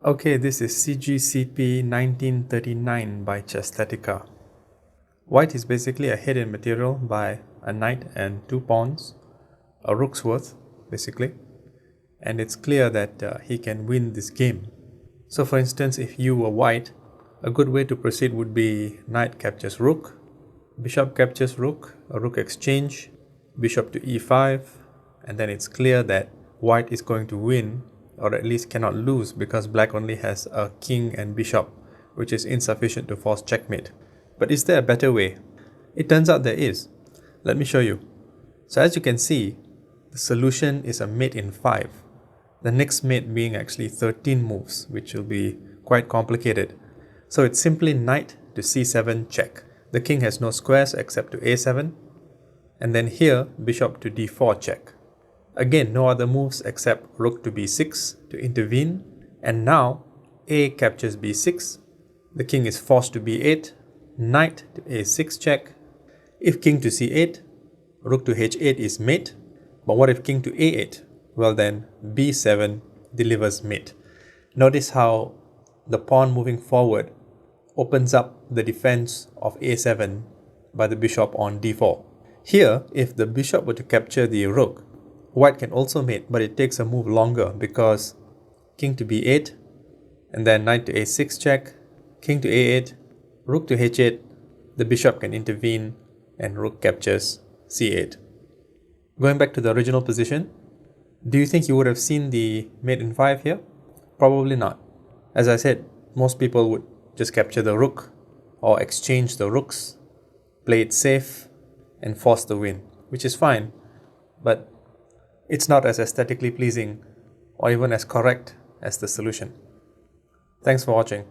Okay, this is CGCP 1939 by Chesthetica. White is basically a hidden material by a knight and 2 pawns, a rook's worth basically, and it's clear that he can win this game. So for instance, if you were white, a good way to proceed would be knight captures rook, bishop captures rook, a rook exchange, bishop to e5, and then it's clear that white is going to win, or at least cannot lose, because black only has a king and bishop, which is insufficient to force checkmate. But is there a better way? It turns out there is. Let me show you. So as you can see, the solution is a mate in 5. The next mate being actually 13 moves, which will be quite complicated. So it's simply knight to c7 check. The king has no squares except to a7. And then here, bishop to d4 check. Again, no other moves except rook to b6 to intervene. And now, a captures b6. The king is forced to b8. Knight to a6 check. If king to c8, rook to h8 is mate. But what if king to a8? Well then, b7 delivers mate. Notice how the pawn moving forward opens up the defense of a7 by the bishop on d4. Here, if the bishop were to capture the rook, white can also mate, but it takes a move longer because king to b8, and then knight to a6 check, king to a8, rook to h8, the bishop can intervene, and rook captures c8. Going back to the original position, do you think you would have seen the mate in 5 here? Probably not. As I said, most people would just capture the rook or exchange the rooks, play it safe, and force the win, which is fine, but it's not as aesthetically pleasing or even as correct as the solution. Thanks for watching.